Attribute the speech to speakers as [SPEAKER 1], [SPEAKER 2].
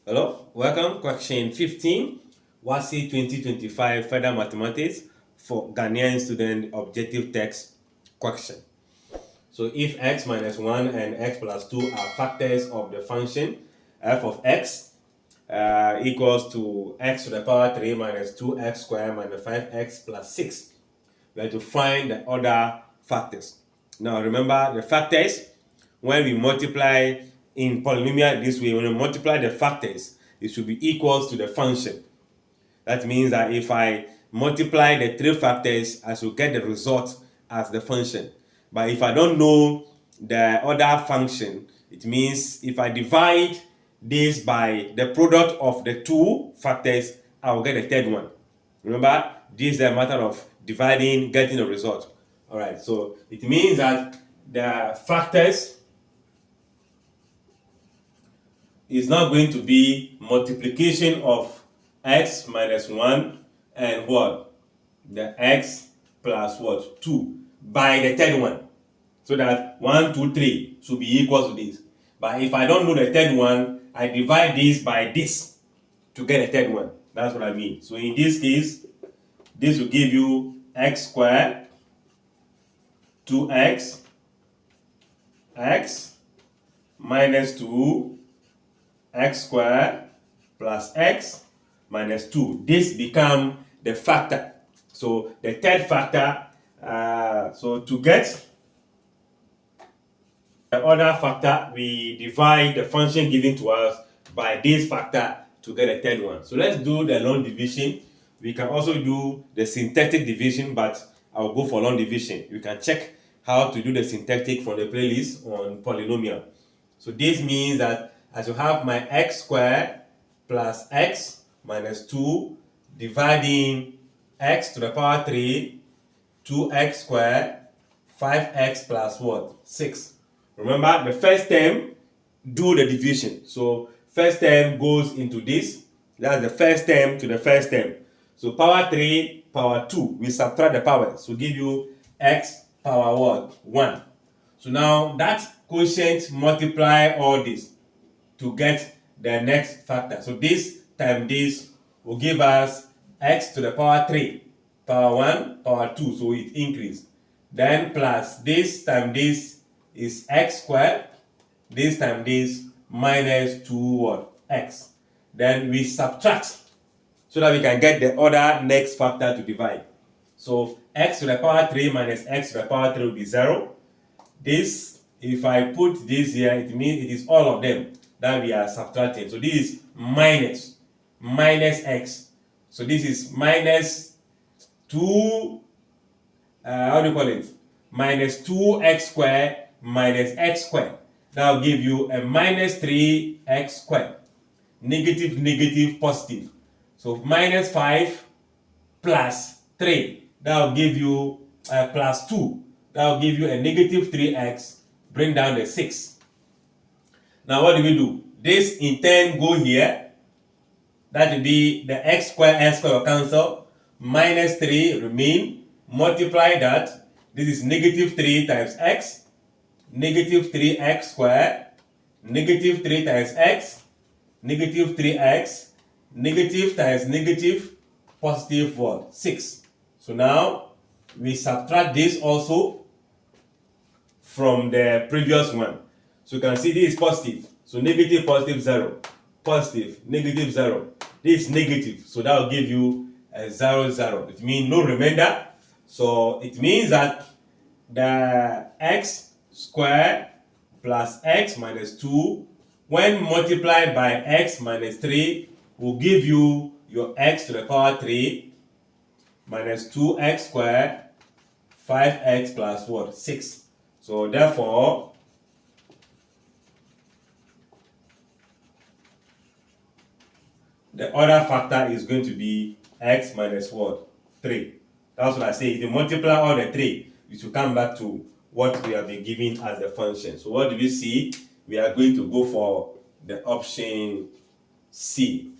[SPEAKER 1] Hello, welcome. Question 15, WASSCE 2025 Further Mathematics for Ghanaian student objective text question. So if x minus 1 and x plus 2 are factors of the function f of x equals to x to the power 3 minus 2x squared minus 5x plus 6, we have to find the other factors. Now remember the factors, when we multiply in polynomial this way, when we multiply the factors, it should be equals to the function. That means that if I multiply the three factors, I should get the result as the function. But if I don't know the other function, it means if I divide this by the product of the two factors, I will get the third one. Remember, this is a matter of dividing, getting a result. All right, so it means that the factors is now going to be multiplication of x minus 1 and what? The x plus what? 2 by the third one. So that 1, 2, 3 should be equal to this. But if I don't know the third one, I divide this by this to get the third one. That's what I mean. So in this case, this will give you x squared, 2x, x minus 2, x squared plus x minus 2. This become the factor. So the third factor, so to get the other factor, we divide the function given to us by this factor to get a third one. So let's do the long division. We can also do the syntactic division, but I'll go for long division. You can check how to do the syntactic from the playlist on polynomial. So this means that I should have my x squared plus x minus 2 dividing x to the power 3, 2x squared, 5x plus what? 6. Remember, the first term, do the division. So first term goes into this. That's the first term to the first term. So power 3, power 2. We subtract the powers. So give you x power what? 1. So now that quotient multiply all this to get the next factor. So this times this will give us x to the power 3, power 1, power 2. So it increased. Then plus this times this is x squared. This times this minus 2 what? X. Then we subtract so that we can get the other next factor to divide. So x to the power 3 minus x to the power 3 will be 0. This, if I put this here, it means it is all of them that we are subtracting. So this is minus x. So this is minus 2, how do you call it? Minus 2x squared minus x squared. That will give you a minus 3x squared. Negative, negative, positive. So minus 5 plus 3. That will give you plus 2. That will give you a negative 3x. Bring down the 6. Now what do we do? This in turn go here. That will be the x squared will cancel. Minus 3 remain. Multiply that. This is negative 3 times x. Negative 3x squared. Negative 3 times x. Negative 3x. Negative times negative. Positive what? 6. So now we subtract this also from the previous one. So you can see this is positive. So negative, positive, 0. Positive, negative, 0. This is negative. So that will give you a 0, 0. It means no remainder. So it means that the x squared plus x minus 2, when multiplied by x minus 3, will give you your x to the power 3 minus 2x squared, 5x plus what? 6. So therefore, the other factor is going to be x minus what? 3. That's what I say. If you multiply all the 3, it will come back to what we have been given as the function. So what do we see? We are going to go for the option C.